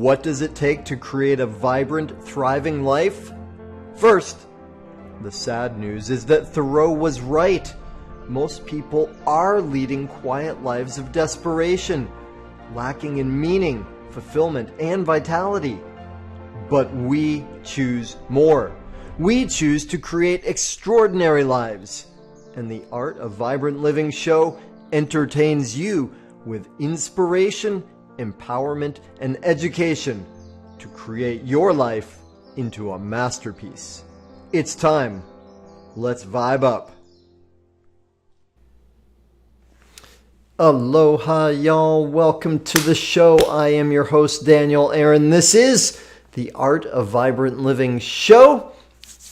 What does it take to create a vibrant, thriving life? First, the sad news is that Thoreau was right. Most people are leading quiet lives of desperation, lacking in meaning, fulfillment, and vitality. But we choose more. We choose to create extraordinary lives. And the Art of Vibrant Living show entertains you with inspiration, empowerment, and education to create your life into a masterpiece. It's time. Let's vibe up. Aloha, y'all. Welcome to the show. I am your host, Daniel Aaron. This is the Art of Vibrant Living show,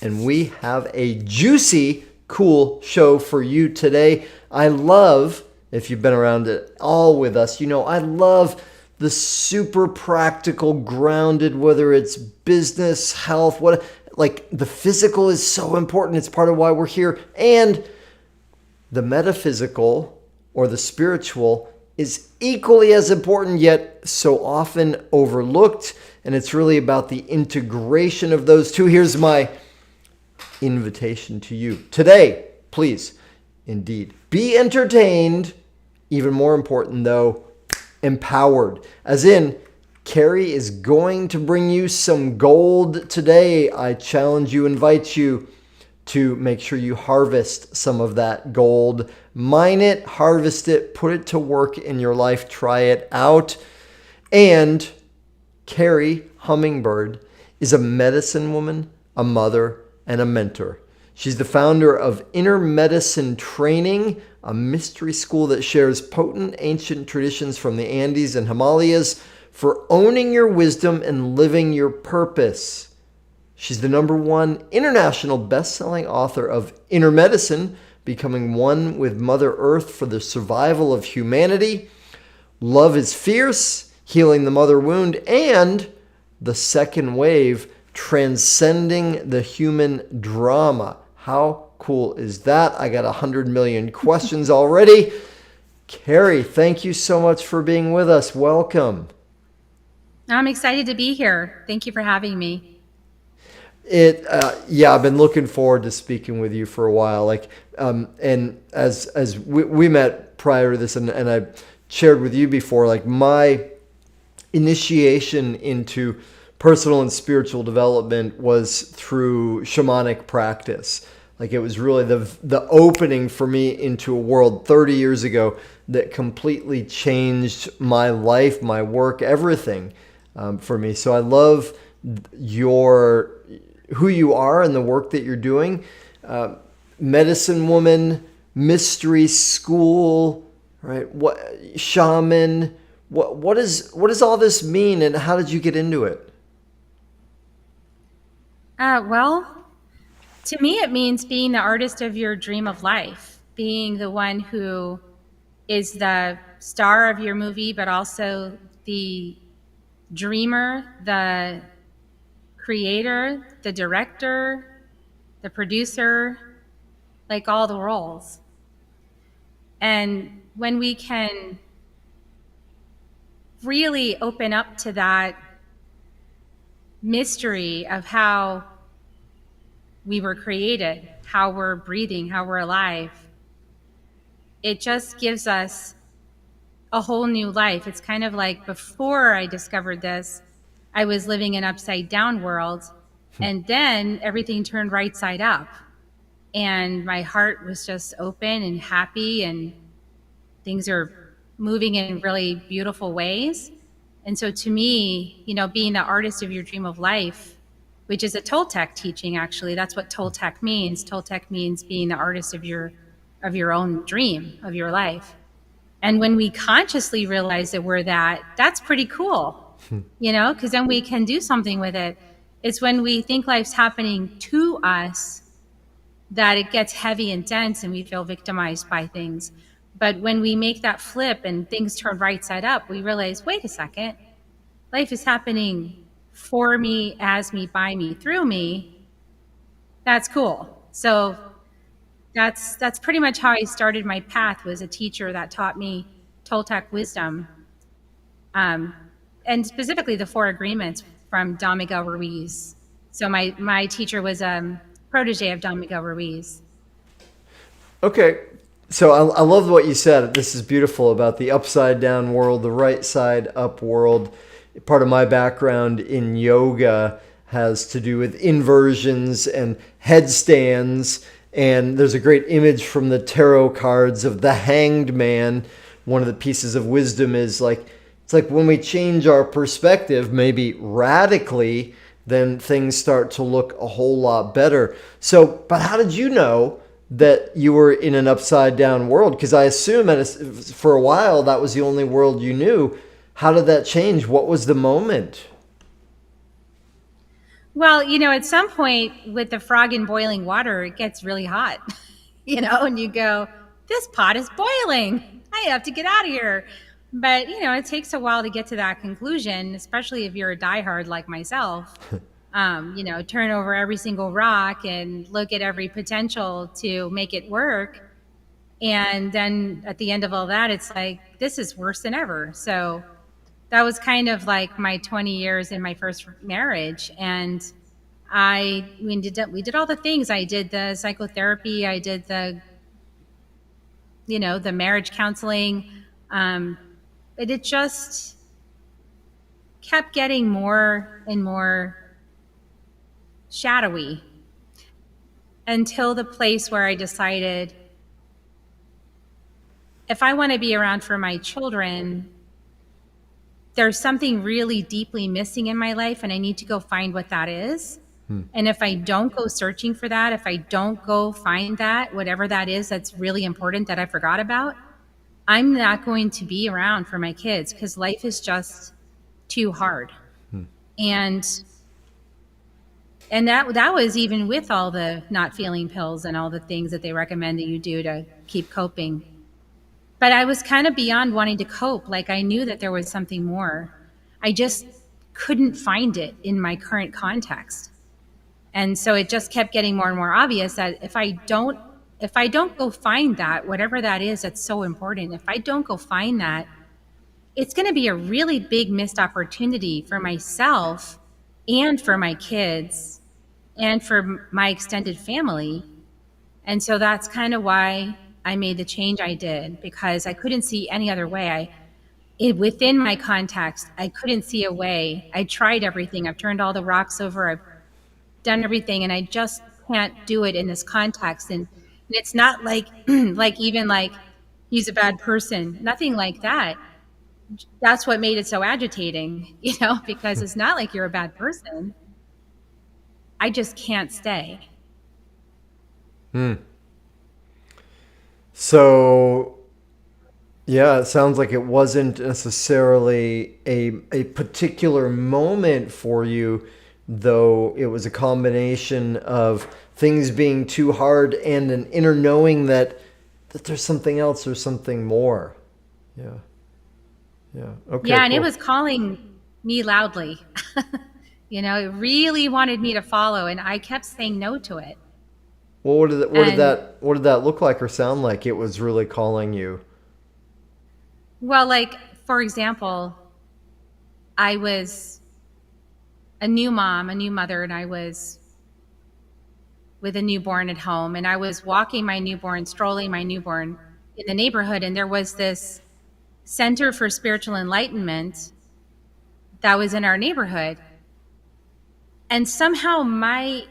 and we have a juicy, cool show for you today. I love, if you've been around it all with us, you know I love the super practical, grounded, whether it's business, health, what, like the physical is so important. It's part of why we're here. And the metaphysical or the spiritual is equally as important, yet so often overlooked. And it's really about the integration of those two. Here's my invitation to you today. Please, indeed, be entertained. Even more important, though, empowered. As in, Kerri is going to bring you some gold today. I challenge you, invite you to make sure you harvest some of that gold. Mine it, harvest it, put it to work in your life, try it out. And Kerri Hummingbird is a medicine woman, a mother, and a mentor. She's the founder of Inner Medicine Training, a mystery school that shares potent ancient traditions from the Andes and Himalayas for owning your wisdom and living your purpose. She's the #1 international best-selling author of Inner Medicine, Becoming One with Mother Earth for the Survival of Humanity, Love is Fierce, Healing the Mother Wound, and the second wave, Transcending the Human Drama. How cool is that? I got 100 million questions already. Kerri, thank you so much for being with us. Welcome. I'm excited to be here. Thank you for having me. I've been looking forward to speaking with you for a while. And as we met prior to this, and I shared with you before, like my initiation into personal and spiritual development was through shamanic practice. Like it was really the opening for me into a world 30 years ago that completely changed my life, my work, everything for me. So I love who you are and the work that you're doing. Medicine woman, mystery school, right? What shaman? What does all this mean, and how did you get into it? Well, to me, it means being the artist of your dream of life, being the one who is the star of your movie, but also the dreamer, the creator, the director, the producer, like all the roles. And when we can really open up to that mystery of how we were created, how we're breathing, how we're alive, it just gives us a whole new life. It's kind of like before I discovered this, I was living an upside down world, and then everything turned right side up. And my heart was just open and happy, and things are moving in really beautiful ways. And so to me, being the artist of your dream of life, which is a Toltec teaching, actually, that's what Toltec means. Toltec means being the artist of your own dream, of your life. And when we consciously realize that we're that's pretty cool, because then we can do something with it. It's when we think life's happening to us that it gets heavy and dense and we feel victimized by things. But when we make that flip and things turn right side up, we realize, wait a second, life is happening for me, as me, by me, through me. That's cool. So that's pretty much how I started my path, was a teacher that taught me Toltec wisdom. and specifically the Four Agreements from Don Miguel Ruiz. So my teacher was a protege of Don Miguel Ruiz. Okay. So I love what you said. This is beautiful about the upside down world, the right side up world. Part of my background in yoga has to do with inversions and headstands. And there's a great image from the tarot cards of the Hanged Man. One of the pieces of wisdom is like, it's like when we change our perspective, maybe radically, then things start to look a whole lot better. So, but how did you know that you were in an upside down world? Because I assume for a while that was the only world you knew. How did that change? What was the moment? Well, at some point with the frog in boiling water, it gets really hot, and you go, this pot is boiling. I have to get out of here. But, it takes a while to get to that conclusion, especially if you're a diehard like myself. Turn over every single rock and look at every potential to make it work. And then at the end of all that, it's like, this is worse than ever. So that was kind of like my 20 years in my first marriage. And we did all the things. I did the psychotherapy. I did the marriage counseling. But it just kept getting more and more shadowy until the place where I decided, if I want to be around for my children, there's something really deeply missing in my life, and I need to go find what that is. And if I don't go searching for that, if I don't go find that, whatever that is that's really important that I forgot about, I'm not going to be around for my kids because life is just too hard. And that was even with all the not feeling pills and all the things that they recommend that you do to keep coping. But I was kind of beyond wanting to cope. Like, I knew that there was something more. I just couldn't find it in my current context. And so it just kept getting more and more obvious that if I don't go find that, whatever that is that's so important, if I don't go find that, it's going to be a really big missed opportunity for myself and for my kids and for my extended family. And so that's kind of why I made the change I did, because I couldn't see any other way. Within my context, I couldn't see a way. I tried everything. I've turned all the rocks over. I've done everything, and I just can't do it in this context. And it's not like, like he's a bad person. Nothing like that. That's what made it so agitating, because it's not like you're a bad person. I just can't stay. So, yeah, it sounds like it wasn't necessarily a particular moment for you, though it was a combination of things being too hard and an inner knowing that there's something else or something more. Yeah. Okay. Yeah, and cool. it was calling me loudly. It really wanted me to follow, and I kept saying no to it. Well, what did that look like or sound like? It was really calling you. Well, like, for example, I was a new mom, a new mother, and I was with a newborn at home, and I was walking my newborn, strolling my newborn in the neighborhood, and there was this Center for Spiritual Enlightenment that was in our neighborhood. And somehow my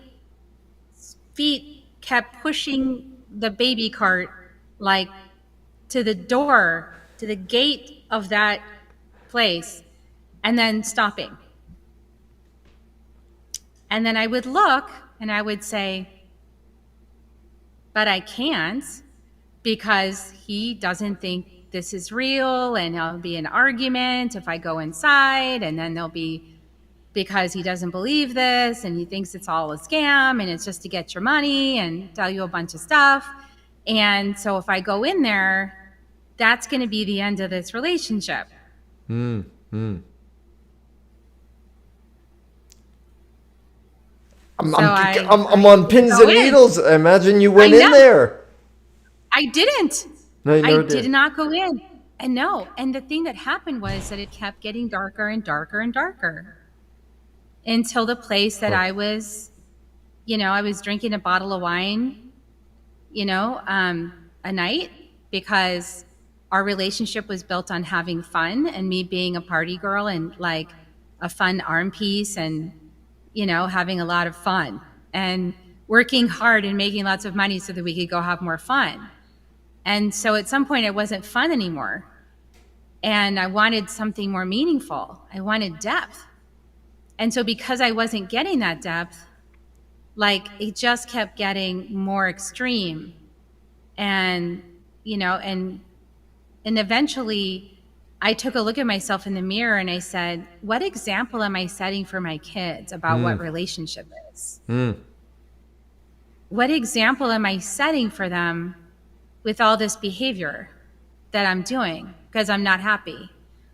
feet kept pushing the baby cart, like, to the door, to the gate of that place, and then stopping. And then I would look and I would say, but I can't, because he doesn't think this is real, and there'll be an argument if I go inside, and then there'll be, because he doesn't believe this and he thinks it's all a scam and it's just to get your money and tell you a bunch of stuff. And so if I go in there, that's going to be the end of this relationship. I'm on pins and needles. Imagine you went in there. I didn't. No, you never did. I did not go in. And no, and the thing that happened was that it kept getting darker and darker and darker until the place that I was, I was drinking a bottle of wine, a night, because our relationship was built on having fun and me being a party girl and like a fun arm piece and, having a lot of fun and working hard and making lots of money so that we could go have more fun. And so at some point it wasn't fun anymore. And I wanted something more meaningful. I wanted depth. And so because I wasn't getting that depth, like it just kept getting more extreme. And, and eventually I took a look at myself in the mirror and I said, what example am I setting for my kids about what relationship is? What example am I setting for them with all this behavior that I'm doing? Because I'm not happy,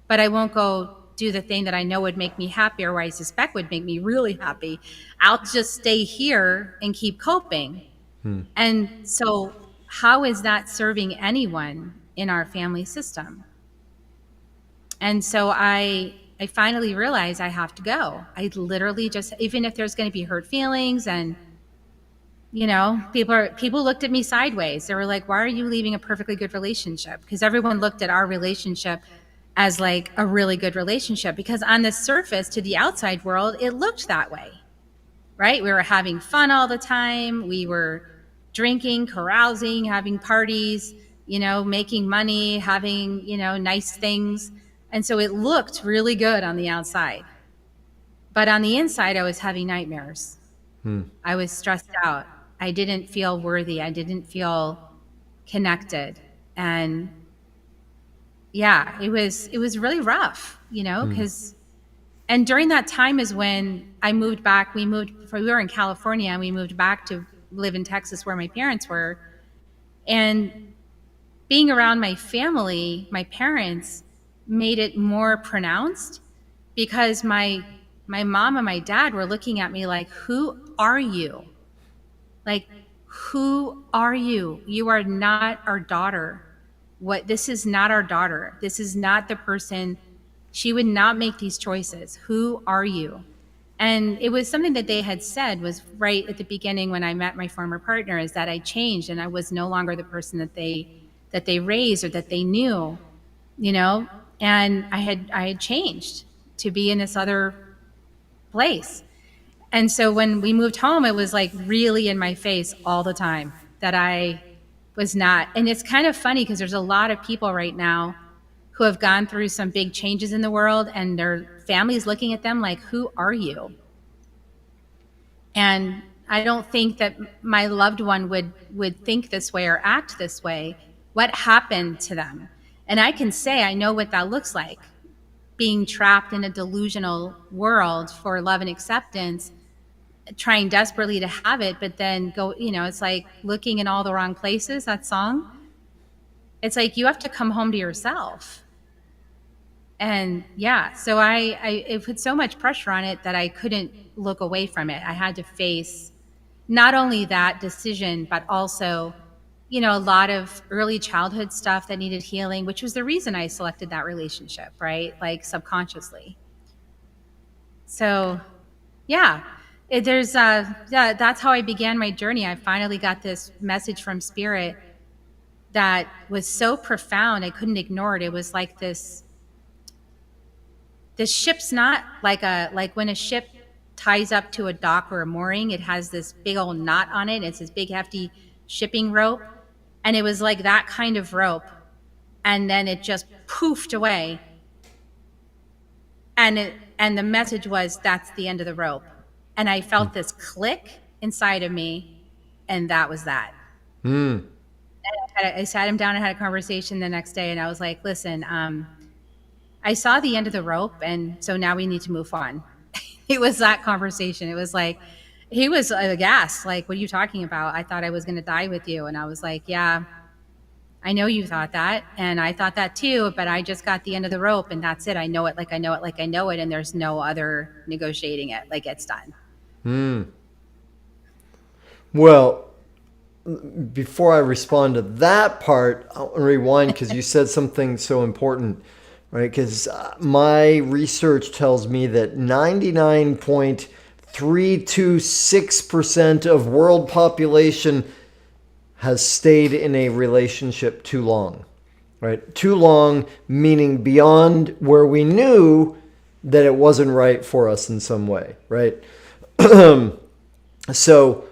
but I won't go do the thing that I know would make me happy or I suspect would make me really happy. I'll just stay here and keep coping. And so how is that serving anyone in our family system? And so I finally realized I have to go. I literally just, even if there's going to be hurt feelings and, people looked at me sideways. They were like, why are you leaving a perfectly good relationship? Because everyone looked at our relationship as like a really good relationship, because on the surface to the outside world, it looked that way, right? We were having fun all the time. We were drinking, carousing, having parties, making money, having, nice things. And so it looked really good on the outside. But on the inside, I was having nightmares. I was stressed out. I didn't feel worthy. I didn't feel connected. And yeah, it was really rough, because, and during that time is when I moved back. We were in California and we moved back to live in Texas where my parents were. And being around my family, my parents, made it more pronounced because my mom and my dad were looking at me like, who are you? Like, who are you? You are not our daughter. This is not our daughter. This is not the person. She would not make these choices. Who are you? And it was something that they had said was right at the beginning when I met my former partner, is that I changed and I was no longer the person that they raised or that they knew, and I had changed to be in this other place. And so when we moved home, it was like really in my face all the time that I was not. And it's kind of funny because there's a lot of people right now who have gone through some big changes in the world and their families looking at them like, who are you? And I don't think that my loved one would think this way or act this way. What happened to them? And I can say I know what that looks like, being trapped in a delusional world for love and acceptance, trying desperately to have it, but then go, it's like looking in all the wrong places, that song. It's like you have to come home to yourself. And yeah, so it put so much pressure on it that I couldn't look away from it. I had to face not only that decision, but also, a lot of early childhood stuff that needed healing, which was the reason I selected that relationship, right? Like subconsciously. So yeah, that's how I began my journey. I finally got this message from Spirit that was so profound, I couldn't ignore it. It was like this ship's not like when a ship ties up to a dock or a mooring, it has this big old knot on it. It's this big hefty shipping rope. And it was like that kind of rope. And then it just poofed away. And the message was, that's the end of the rope. And I felt this click inside of me. And that was that. And I sat him down and had a conversation the next day. And I was like, listen, I saw the end of the rope, and so now we need to move on. It was that conversation. It was like, he was aghast, like, what are you talking about? I thought I was going to die with you. And I was like, yeah, I know you thought that, and I thought that too, but I just got the end of the rope, and that's it. I know it like I know it like I know it, and there's no other negotiating it. Like, it's done. Well, before I respond to that part, I'll rewind because you said something so important, right? Because my research tells me that 99.326% of world population has stayed in a relationship too long, right? Too long, meaning beyond where we knew that it wasn't right for us in some way, right? So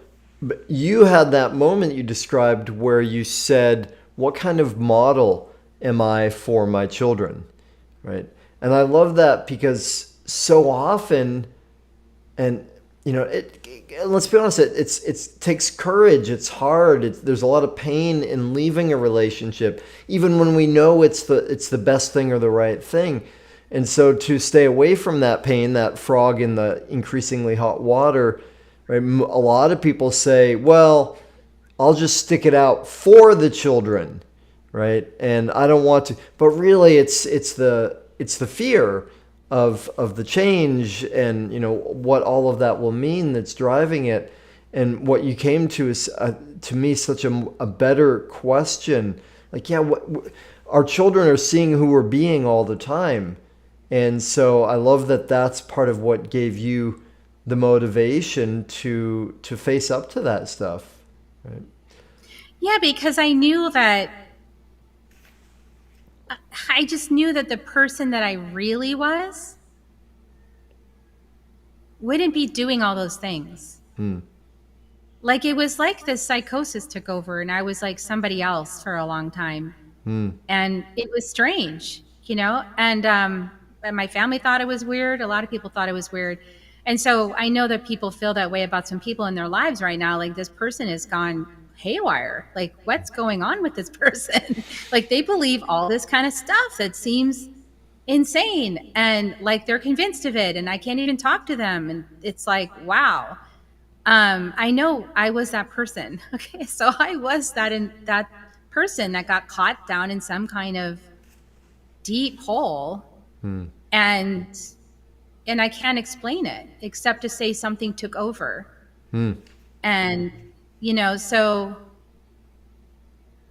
you had that moment you described where you said, what kind of model am I for my children? Right. And I love that because so often, and let's be honest, it takes courage. It's hard. There's a lot of pain in leaving a relationship, even when we know it's the best thing or the right thing. And so to stay away from that pain, that frog in the increasingly hot water, right? A lot of people say, well, I'll just stick it out for the children, right? And I don't want to, but really it's the fear of the change and what all of that will mean that's driving it. And what you came to is to me such a better question. Like, yeah, our children are seeing who we're being all the time. And so I love that that's part of what gave you the motivation to face up to that stuff, right? Yeah, because I just knew that the person that I really was wouldn't be doing all those things. Like, it was like this psychosis took over and I was like somebody else for a long time. And it was strange, and my family thought it was weird. A lot of people thought it was weird. And so I know that people feel that way about some people in their lives right now. Like, this person has gone haywire. Like, what's going on with this person? Like, they believe all this kind of stuff that seems insane, and like they're convinced of it, and I can't even talk to them. And it's like, wow. I know I was that person. Okay. So I was that person that got caught down in some kind of deep hole. And I can't explain it except to say something took over. And, so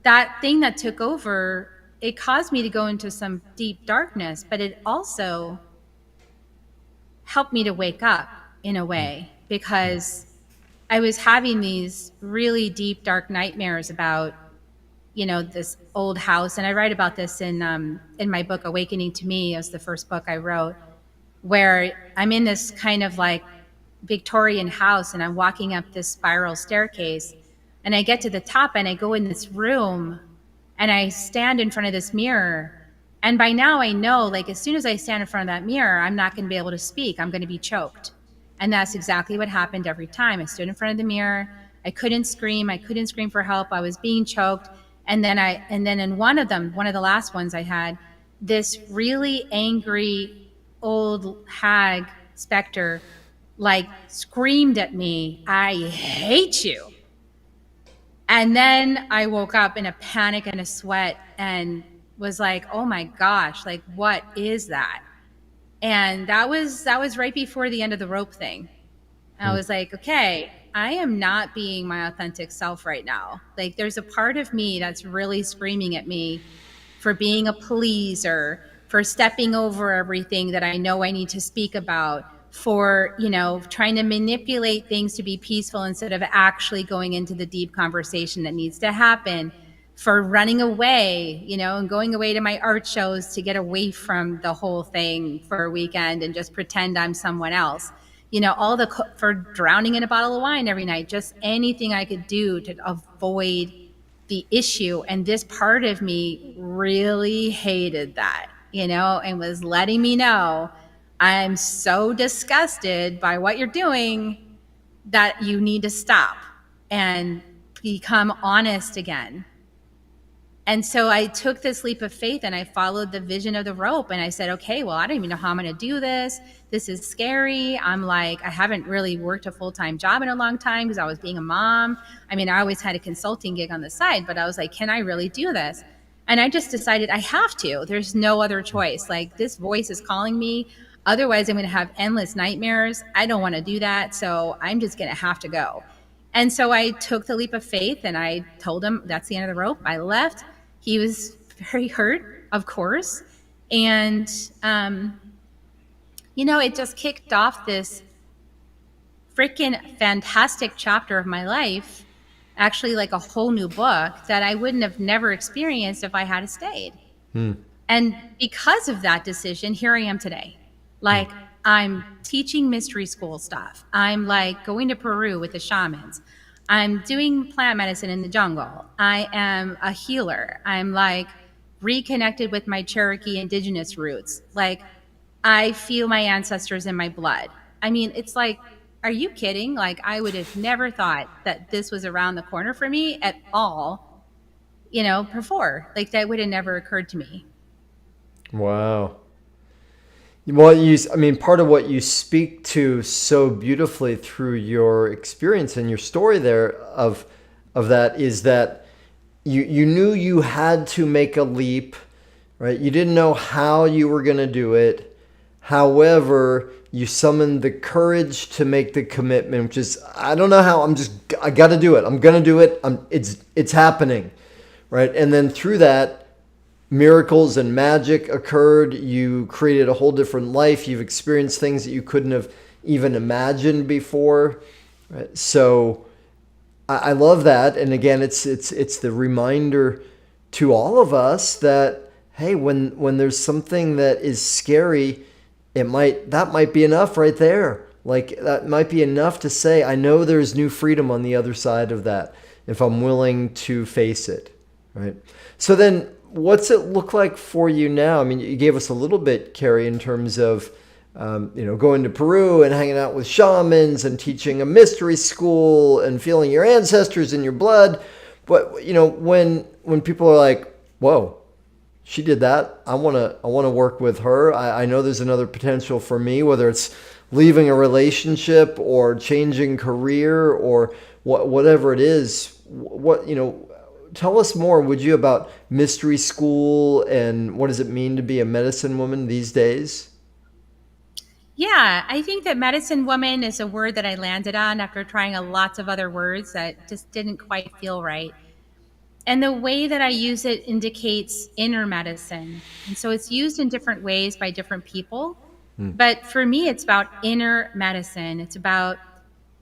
that thing that took over, it caused me to go into some deep darkness, but it also helped me to wake up in a way, because I was having these really deep, dark nightmares about, this old house. And I write about this in my book, Awakening to Me, is the first book I wrote, where I'm in this kind of like Victorian house and I'm walking up this spiral staircase, and I get to the top and I go in this room and I stand in front of this mirror. And by now I know, like, as soon as I stand in front of that mirror, I'm not going to be able to speak. I'm going to be choked. And that's exactly what happened every time. I stood in front of the mirror. I couldn't scream. I couldn't scream for help. I was being choked. And then in one of the last ones I had, this really angry old hag specter, like, screamed at me, "I hate you." And then I woke up in a panic and a sweat and was like, oh my gosh, like, what is that? And that was right before the end of the rope thing. I was like, okay, I am not being my authentic self right now. Like, there's a part of me that's really screaming at me for being a pleaser, for stepping over everything that I know I need to speak about, for, trying to manipulate things to be peaceful instead of actually going into the deep conversation that needs to happen, for running away, and going away to my art shows to get away from the whole thing for a weekend and just pretend I'm someone else. For drowning in a bottle of wine every night, just anything I could do to avoid the issue. And this part of me really hated that, and was letting me know, I'm so disgusted by what you're doing that you need to stop and become honest again. And so I took this leap of faith and I followed the vision of the rope, and I said, okay, well, I don't even know how I'm going to do this. This is scary. I'm like, I haven't really worked a full-time job in a long time because I was being a mom. I mean, I always had a consulting gig on the side, but I was like, can I really do this? And I just decided I have to. There's no other choice. Like, this voice is calling me. Otherwise, I'm going to have endless nightmares. I don't want to do that. So I'm just going to have to go. And so I took the leap of faith and I told him that's the end of the rope. I left. He was very hurt, of course. And, it just kicked off this freaking fantastic chapter of my life, actually, like a whole new book that I wouldn't have never experienced if I had stayed. And because of that decision, here I am today. Like, I'm teaching mystery school stuff. I'm like going to Peru with the shamans. I'm doing plant medicine in the jungle. I am a healer. I'm like reconnected with my Cherokee indigenous roots. Like, I feel my ancestors in my blood. I mean, it's like, are you kidding? Like, I would have never thought that this was around the corner for me at all, before. Like, that would have never occurred to me. Wow. Well, part of what you speak to so beautifully through your experience and your story there of that is that you knew you had to make a leap, right? You didn't know how you were going to do it. However, you summoned the courage to make the commitment, which is, I don't know how, I got to do it. I'm going to do it. It's happening, right? And then through that, miracles and magic occurred. You created a whole different life. You've experienced things that you couldn't have even imagined before. Right? So I love that. And again, it's the reminder to all of us that, hey, when there's something that is scary, that might be enough right there. Like, that might be enough to say, I know there's new freedom on the other side of that if I'm willing to face it. Right? So then, what's it look like for you now? I mean, you gave us a little bit, Kerri, in terms of, going to Peru and hanging out with shamans and teaching a mystery school and feeling your ancestors in your blood. But, when people are like, whoa, she did that. I want to work with her. I know there's another potential for me, whether it's leaving a relationship or changing career or whatever it is. Tell us more, would you, about mystery school and what does it mean to be a medicine woman these days? Yeah, I think that medicine woman is a word that I landed on after trying lots of other words that just didn't quite feel right. And the way that I use it indicates inner medicine. And so it's used in different ways by different people. But for me, it's about inner medicine. It's about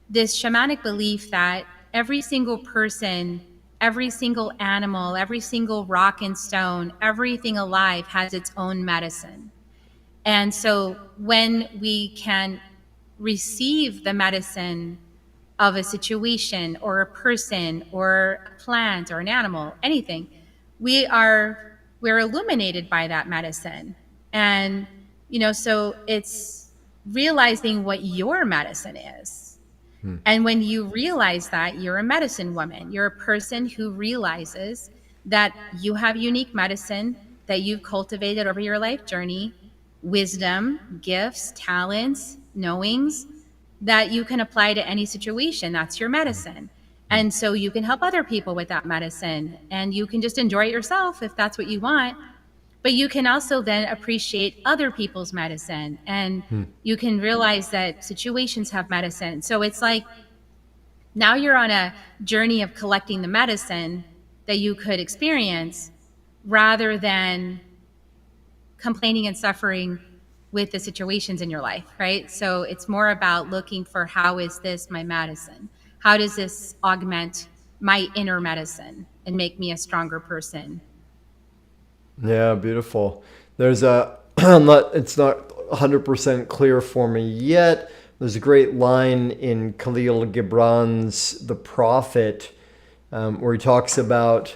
this shamanic belief that every single person, every single animal, every single rock and stone, everything alive has its own medicine. And so when we can receive the medicine of a situation or a person or a plant or an animal, anything, we're illuminated by that medicine. And, so it's realizing what your medicine is. And when you realize that, you're a medicine woman, you're a person who realizes that you have unique medicine that you've cultivated over your life journey, wisdom, gifts, talents, knowings that you can apply to any situation. That's your medicine. And so you can help other people with that medicine, and you can just enjoy it yourself if that's what you want. But you can also then appreciate other people's medicine, and you can realize that situations have medicine. So it's like now you're on a journey of collecting the medicine that you could experience rather than complaining and suffering with the situations in your life, right? So it's more about looking for, how is this my medicine? How does this augment my inner medicine and make me a stronger person? Yeah, beautiful. There's it's not 100% clear for me yet. There's a great line in Khalil Gibran's The Prophet, where he talks about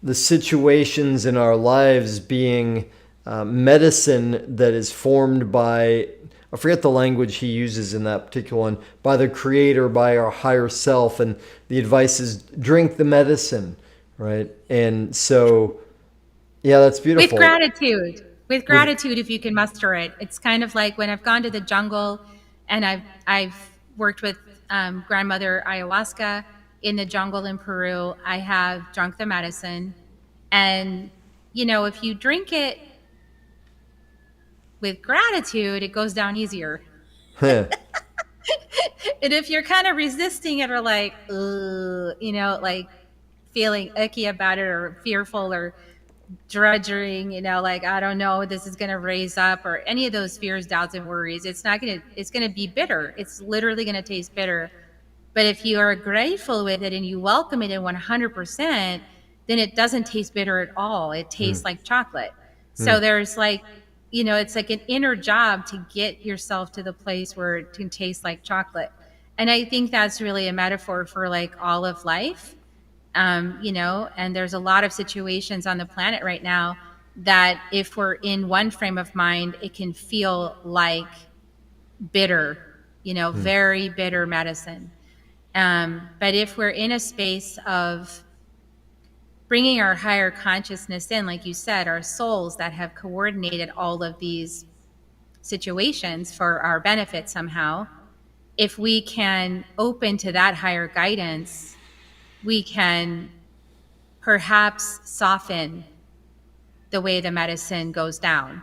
the situations in our lives being medicine that is formed by, I forget the language he uses in that particular one, by the Creator, by our higher self. And the advice is drink the medicine, right? And so, yeah, that's beautiful. With gratitude, if you can muster it. It's kind of like when I've gone to the jungle and I've worked with grandmother ayahuasca in the jungle in Peru. I have drunk the medicine, and if you drink it with gratitude, it goes down easier. And if you're kind of resisting it or like, like feeling icky about it or fearful or drudging, like, I don't know, this is going to raise up or any of those fears, doubts, and worries, it's going to be bitter. It's literally going to taste bitter. But if you are grateful with it and you welcome it in 100%, then it doesn't taste bitter at all. It tastes like chocolate. So there's like, it's like an inner job to get yourself to the place where it can taste like chocolate. And I think that's really a metaphor for like all of life. And there's a lot of situations on the planet right now that if we're in one frame of mind, it can feel like bitter, very bitter medicine. But if we're in a space of bringing our higher consciousness in, like you said, our souls that have coordinated all of these situations for our benefit somehow, if we can open to that higher guidance, we can perhaps soften the way the medicine goes down,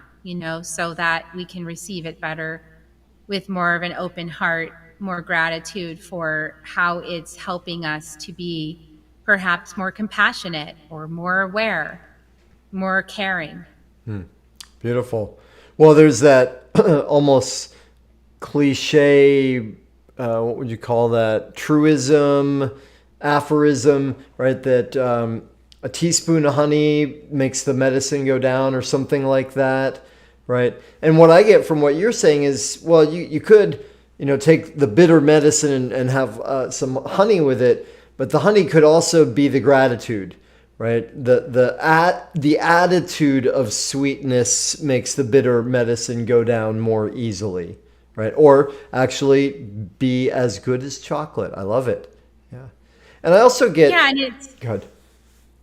so that we can receive it better with more of an open heart, more gratitude for how it's helping us to be perhaps more compassionate or more aware, more caring. Beautiful. Well, there's that almost cliche, what would you call that? Truism, aphorism, right? That a teaspoon of honey makes the medicine go down or something like that, right? And what I get from what you're saying is, well, you could, take the bitter medicine and have some honey with it, but the honey could also be the gratitude, right? The attitude of sweetness makes the bitter medicine go down more easily, right? Or actually be as good as chocolate. I love it. Yeah. And I also get... Yeah, and it's... Go ahead.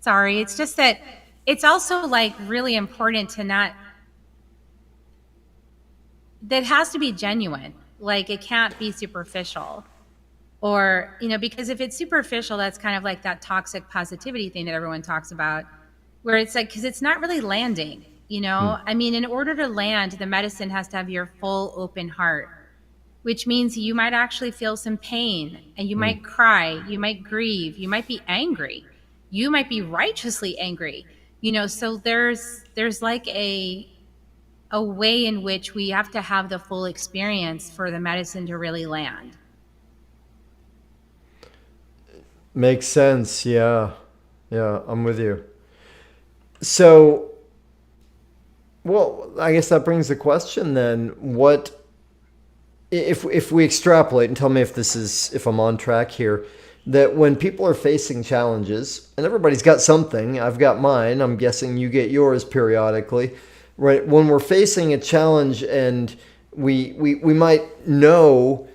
Sorry, it's just that it's also like really important to not... That has to be genuine. Like it can't be superficial. Or, because if it's superficial, that's kind of like that toxic positivity thing that everyone talks about, where it's like, because it's not really landing, I mean, in order to land, the medicine has to have your full open heart, which means you might actually feel some pain and you might cry, you might grieve, you might be angry, you might be righteously angry, so there's like a way in which we have to have the full experience for the medicine to really land. Makes sense. Yeah. Yeah, I'm with you. So, well, I guess that brings the question then, what if we extrapolate, and tell me if I'm on track here, that when people are facing challenges, and everybody's got something, I've got mine, I'm guessing you get yours periodically, right? When we're facing a challenge and we might know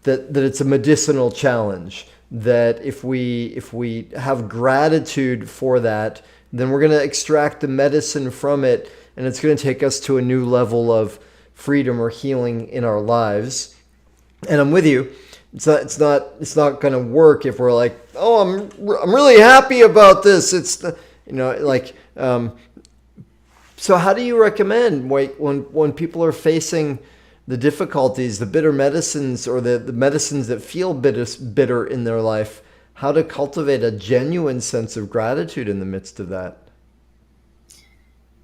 that it's a medicinal challenge, that if we have gratitude for that, then we're going to extract the medicine from it, and it's going to take us to a new level of freedom or healing in our lives. And I'm with you. It's not going to work if we're like, oh, I'm really happy about this. It's like. So how do you recommend, when people are facing the difficulties, the bitter medicines, or the medicines that feel bitter in their life, how to cultivate a genuine sense of gratitude in the midst of that?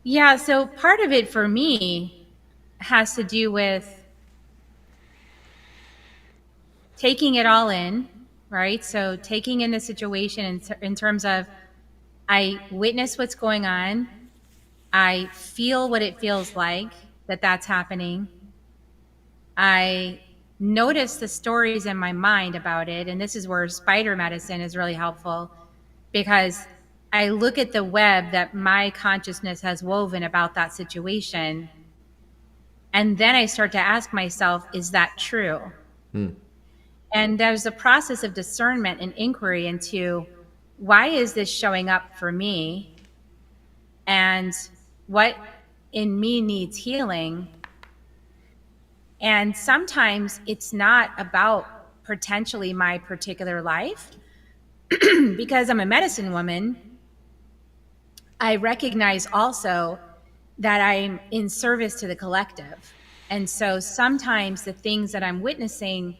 Yeah, so part of it for me has to do with taking it all in, right? So taking in the situation in terms of, I witness what's going on, I feel what it feels like that's happening, I notice the stories in my mind about it. And this is where spider medicine is really helpful, because I look at the web that my consciousness has woven about that situation. And then I start to ask myself, is that true? And there's a process of discernment and inquiry into, why is this showing up for me? And what in me needs healing? And sometimes it's not about potentially my particular life. Because I'm a medicine woman, I recognize also that I'm in service to the collective. And so sometimes the things that I'm witnessing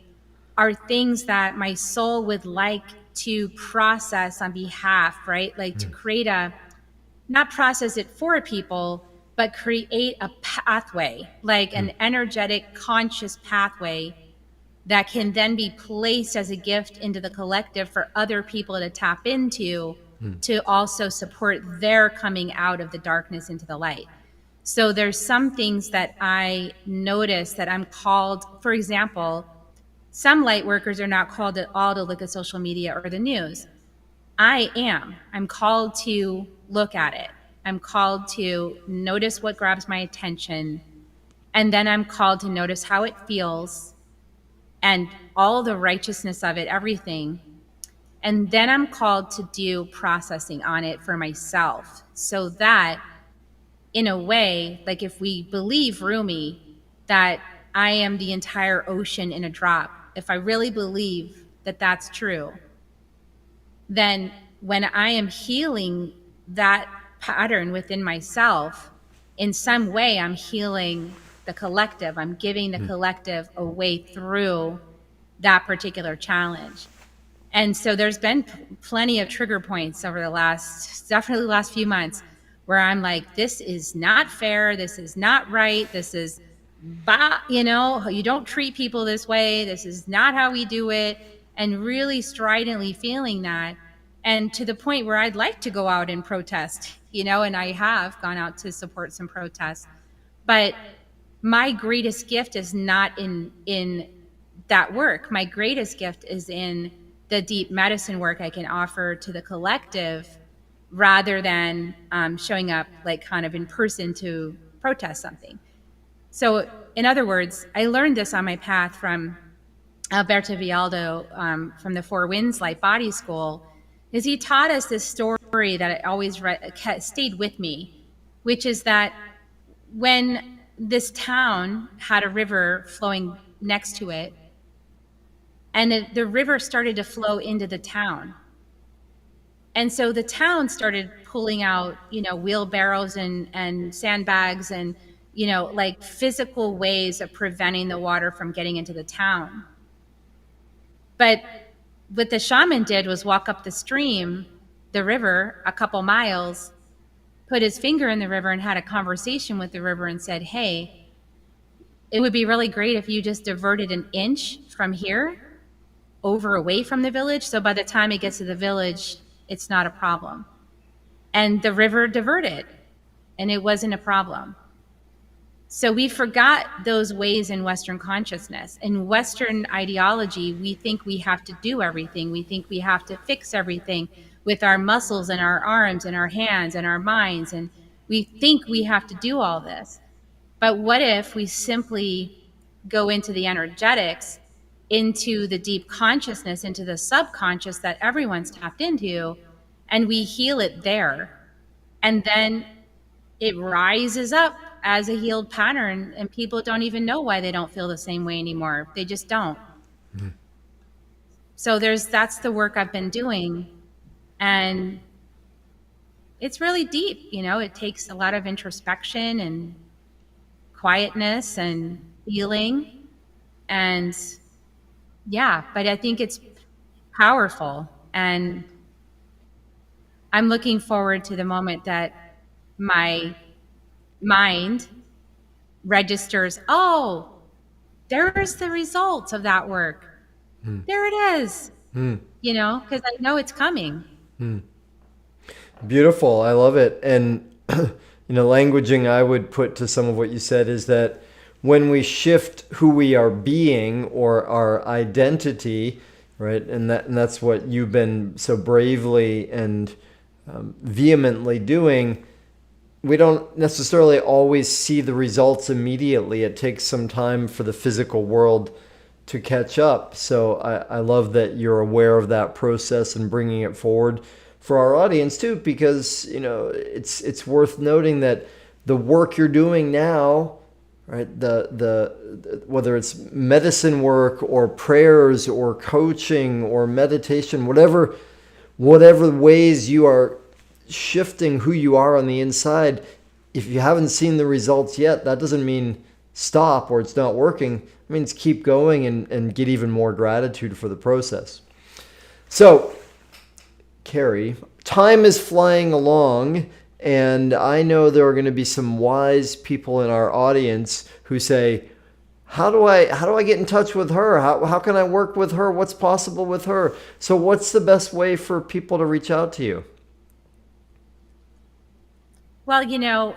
are things that my soul would like to process on behalf, right? Like to create not process it for people, but create a pathway, like an energetic, conscious pathway that can then be placed as a gift into the collective for other people to tap into, to also support their coming out of the darkness into the light. So there's some things that I notice that I'm called, for example, some light workers are not called at all to look at social media or the news. I am. I'm called to look at it. I'm called to notice what grabs my attention. And then I'm called to notice how it feels and all the righteousness of it, everything. And then I'm called to do processing on it for myself, so that in a way, like if we believe Rumi, that I am the entire ocean in a drop, if I really believe that that's true, then when I am healing that pattern within myself, in some way I'm healing the collective. I'm giving the collective a way through that particular challenge. And so there's been plenty of trigger points over definitely the last few months, where I'm like, this is not fair. This is not right. This is, you don't treat people this way. This is not how we do it. And really stridently feeling that. And to the point where I'd like to go out and protest, and I have gone out to support some protests. But my greatest gift is not in that work. My greatest gift is in the deep medicine work I can offer to the collective, rather than showing up like kind of in person to protest something. So in other words, I learned this on my path from Alberto Vialdo, from the Four Winds Light Body School, is he taught us this story that I always stayed with me, which is that when this town had a river flowing next to it, and the river started to flow into the town. And so the town started pulling out, wheelbarrows and sandbags and, like physical ways of preventing the water from getting into the town. But what the shaman did was walk up the stream, the river, a couple miles, put his finger in the river and had a conversation with the river and said, hey, it would be really great if you just diverted an inch from here over away from the village. So by the time it gets to the village, it's not a problem. And the river diverted, and it wasn't a problem. So we forgot those ways in Western consciousness. In Western ideology, we think we have to do everything. We think we have to fix everything with our muscles and our arms and our hands and our minds. And we think we have to do all this. But what if we simply go into the energetics, into the deep consciousness, into the subconscious that everyone's tapped into, and we heal it there. And then it rises up as a healed pattern, and people don't even know why they don't feel the same way anymore. They just don't. Mm-hmm. So that's the work I've been doing. And it's really deep, it takes a lot of introspection and quietness and healing. And yeah, but I think it's powerful. And I'm looking forward to the moment that my mind registers, oh, there's the results of that work. There it is. Because I know it's coming. Beautiful. I love it. And, languaging I would put to some of what you said is that when we shift who we are being, or our identity, right? And that's what you've been so bravely and vehemently doing. We don't necessarily always see the results immediately. It takes some time for the physical world to catch up. So I love that you're aware of that process and bringing it forward for our audience too, because it's worth noting that the work you're doing now, right? The whether it's medicine work or prayers or coaching or meditation, whatever ways you are shifting who you are on the inside, if you haven't seen the results yet, that doesn't mean stop or it's not working, it means keep going and get even more gratitude for the process. So, Kerri, time is flying along, and I know there are going to be some wise people in our audience who say, how do I get in touch with her? How can I work with her? What's possible with her? So what's the best way for people to reach out to you? Well,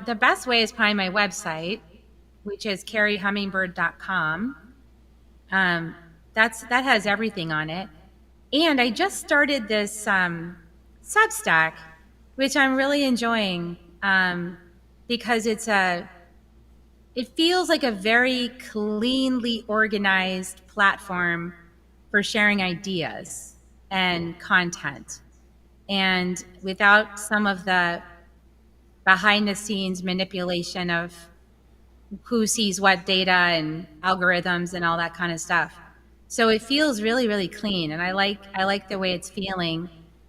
the best way is probably my website, which is kerrihummingbird.com. That has everything on it. And I just started this Substack, which I'm really enjoying because it feels like a very cleanly organized platform for sharing ideas and content, and without some of the behind the scenes manipulation of who sees what data and algorithms and all that kind of stuff. So it feels really, really clean, and I like the way it's feeling.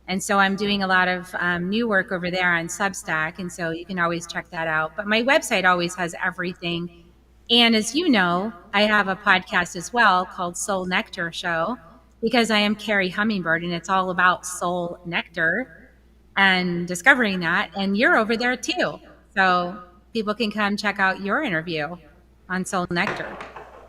And so I'm doing a lot of new work over there on Substack, and so you can always check that out. But my website always has everything. And as you know, I have a podcast as well called Soul Nectar Show, because I am Kerri Hummingbird, and it's all about soul nectar and discovering that. And you're over there too, so people can come check out your interview on Soul Nectar.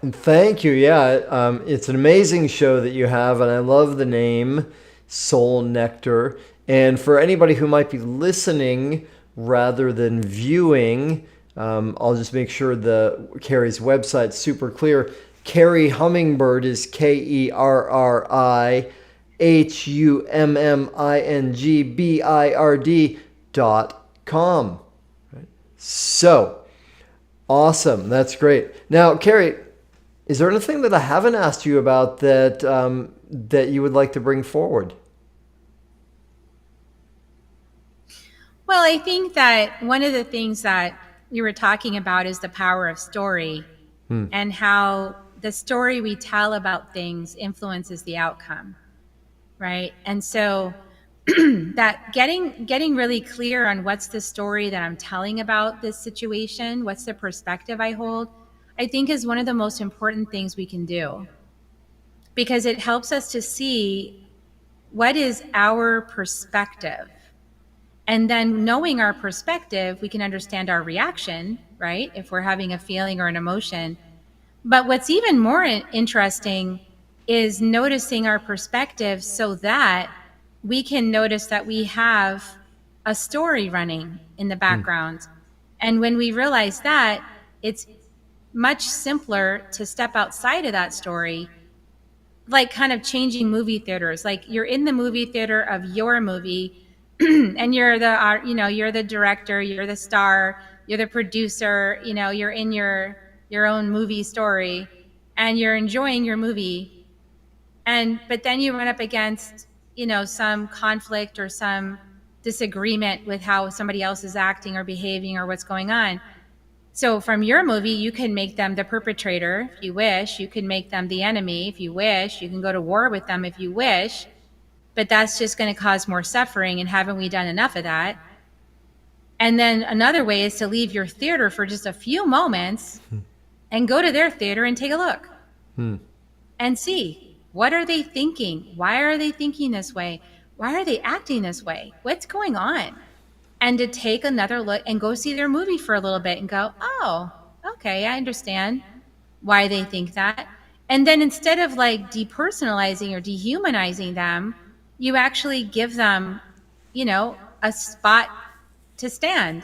Thank you. Yeah, it's an amazing show that you have, and I love the name Soul Nectar. And for anybody who might be listening rather than viewing, I'll just make sure Kerri's website's super clear. Kerri Hummingbird is KerriHummingbird.com. Right? So awesome. That's great. Now, Kerri, is there anything that I haven't asked you about that you would like to bring forward? Well, I think that one of the things that you were talking about is the power of story, and how the story we tell about things influences the outcome, right? And so that getting really clear on what's the story that I'm telling about this situation, what's the perspective I hold, I think is one of the most important things we can do, because it helps us to see what is our perspective. And then knowing our perspective, we can understand our reaction, right? If we're having a feeling or an emotion. But what's even more interesting is noticing our perspective so that we can notice that we have a story running in the background. And when we realize that, it's much simpler to step outside of that story, like kind of changing movie theaters. Like you're in the movie theater of your movie, and you're the director, you're the star, you're the producer, you're in your own movie story, and you're enjoying your movie. But then you run up against, some conflict or some disagreement with how somebody else is acting or behaving or what's going on. So from your movie, you can make them the perpetrator if you wish. You can make them the enemy if you wish. You can go to war with them if you wish. But that's just going to cause more suffering, and haven't we done enough of that? And then another way is to leave your theater for just a few moments and go to their theater and take a look and see, what are they thinking? Why are they thinking this way? Why are they acting this way? What's going on? And to take another look and go see their movie for a little bit and go, oh, okay, I understand why they think that. And then instead of like depersonalizing or dehumanizing them, you actually give them, a spot to stand.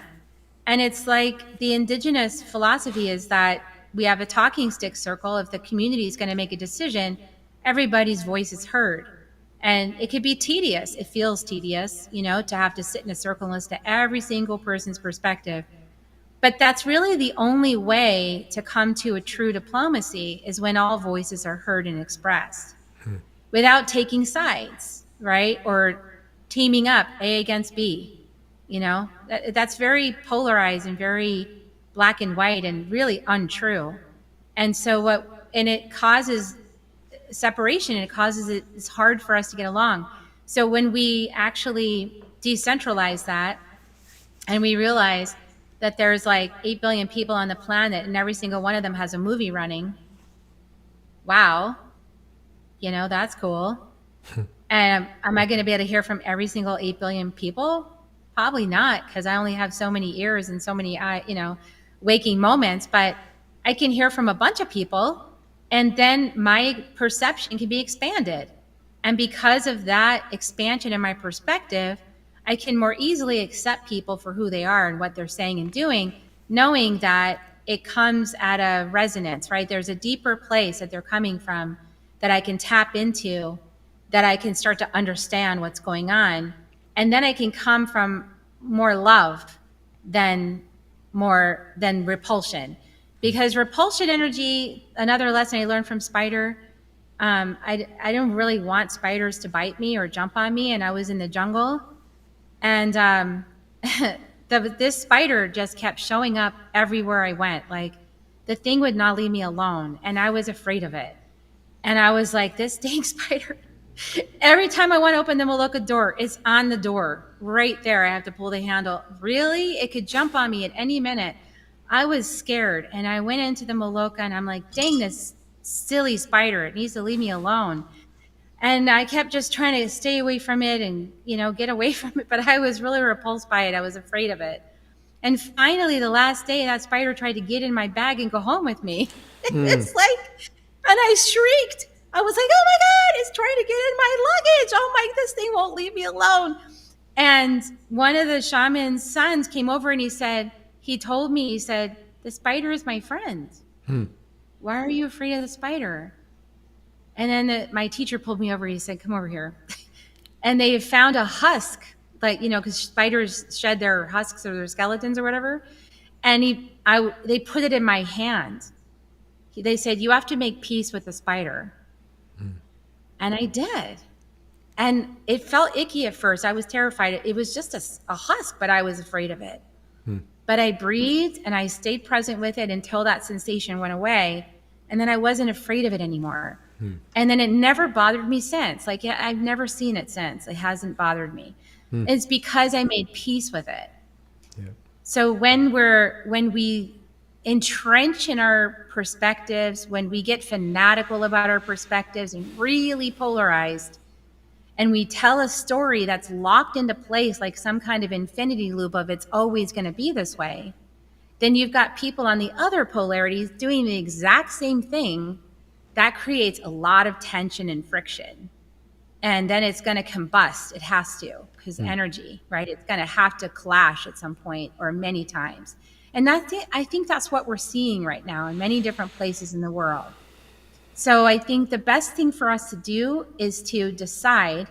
And it's like the indigenous philosophy is that we have a talking stick circle. If the community is going to make a decision, everybody's voice is heard. And it could be tedious. It feels tedious, to have to sit in a circle and listen to every single person's perspective. But that's really the only way to come to a true diplomacy, is when all voices are heard and expressed without taking sides. Right? Or teaming up A against B, that's very polarized and very black and white and really untrue. And so it causes separation, and it's hard for us to get along. So when we actually decentralize that, and we realize that there's like 8 billion people on the planet and every single one of them has a movie running. Wow. That's cool. And am I going to be able to hear from every single 8 billion people? Probably not, because I only have so many ears and so many, waking moments, but I can hear from a bunch of people, and then my perception can be expanded. And because of that expansion in my perspective, I can more easily accept people for who they are and what they're saying and doing, knowing that it comes at a resonance, right? There's a deeper place that they're coming from that I can tap into, that I can start to understand what's going on. And then I can come from more love than repulsion. Because repulsion energy, another lesson I learned from Spider, I don't really want spiders to bite me or jump on me. And I was in the jungle, and this spider just kept showing up everywhere I went. Like, the thing would not leave me alone, and I was afraid of it. And I was like, this dang spider. Every time I want to open the Maloka door, it's on the door right there. I have to pull the handle. Really? It could jump on me at any minute. I was scared, and I went into the Maloka, and I'm like, dang, this silly spider. It needs to leave me alone. And I kept just trying to stay away from it and, get away from it. But I was really repulsed by it. I was afraid of it. And finally, the last day, that spider tried to get in my bag and go home with me. It's like, and I shrieked. I was like, oh my God, it's trying to get in my luggage. Oh my, this thing won't leave me alone. And one of the shaman's sons came over and he said, the spider is my friend. Why are you afraid of the spider? And then my teacher pulled me over. He said, come over here. And they found a husk, like, because spiders shed their husks or their skeletons or whatever. And they put it in my hand. They said, you have to make peace with the spider. And I did. And it felt icky at first. I was terrified. It was just a husk, but I was afraid of it. But I breathed and I stayed present with it until that sensation went away. And then I wasn't afraid of it anymore. And then it never bothered me since. Like, I've never seen it since. It hasn't bothered me. It's because I made peace with it. Yeah. So when we entrench in our perspectives, when we get fanatical about our perspectives and really polarized, and we tell a story that's locked into place like some kind of infinity loop of it's always going to be this way, then you've got people on the other polarities doing the exact same thing. That creates a lot of tension and friction. And then it's going to combust. It has to, because energy, right? It's going to have to clash at some point or many times. And I think that's what we're seeing right now in many different places in the world. So I think the best thing for us to do is to decide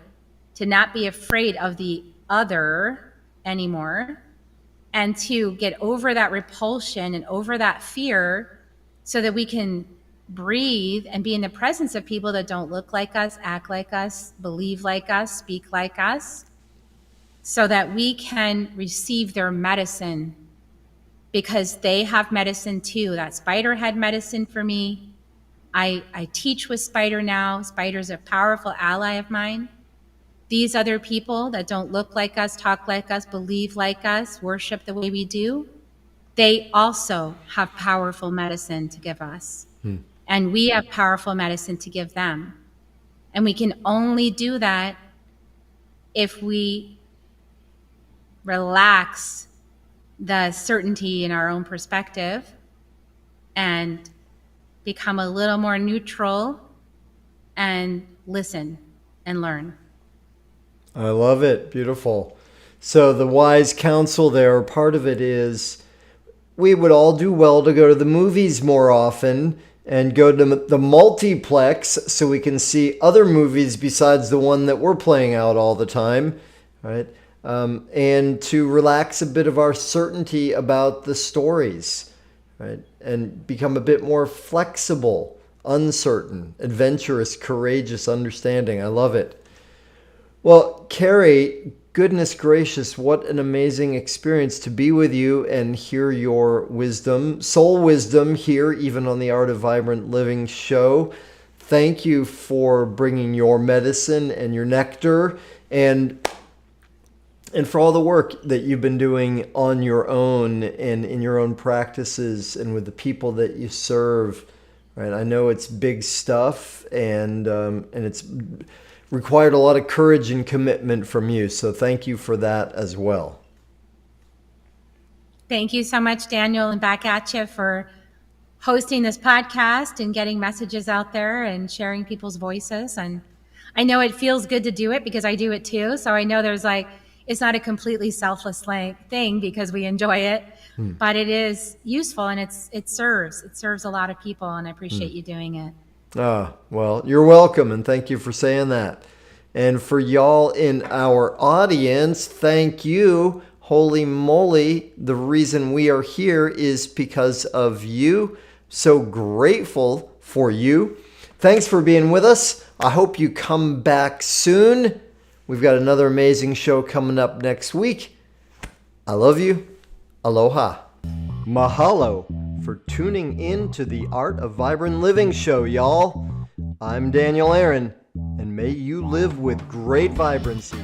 to not be afraid of the other anymore, and to get over that repulsion and over that fear so that we can breathe and be in the presence of people that don't look like us, act like us, believe like us, speak like us, so that we can receive their medicine, because they have medicine too. That spider had medicine for me. I teach with Spider now. Spider's a powerful ally of mine. These other people that don't look like us, talk like us, believe like us, worship the way we do, they also have powerful medicine to give us. And we have powerful medicine to give them. And we can only do that if we relax the certainty in our own perspective and become a little more neutral and listen and learn. I love it. Beautiful. So the wise counsel there, part of it is we would all do well to go to the movies more often and go to the multiplex so we can see other movies besides the one that we're playing out all the time, right? And to relax a bit of our certainty about the stories, right? And become a bit more flexible, uncertain, adventurous, courageous, understanding. I love it. Well, Kerri, goodness gracious, what an amazing experience to be with you and hear your wisdom, soul wisdom here, even on the Art of Vibrant Living show. Thank you for bringing your medicine and your nectar. And and for all the work that you've been doing on your own and in your own practices and with the people that you serve. Right? I know it's big stuff, and it's required a lot of courage and commitment from you. So thank you for that as well. Thank you so much, Daniel, and back at you for hosting this podcast and getting messages out there and sharing people's voices. And I know it feels good to do it because I do it too. So I know it's not a completely selfless thing because we enjoy it, but it is useful, and it serves a lot of people, and I appreciate you doing it. Well, you're welcome, and thank you for saying that. And for y'all in our audience, thank you. Holy moly, the reason we are here is because of you. So grateful for you. Thanks for being with us. I hope you come back soon. We've got another amazing show coming up next week. I love you. Aloha. Mahalo for tuning in to the Art of Vibrant Living show, y'all. I'm Daniel Aaron, and may you live with great vibrancy.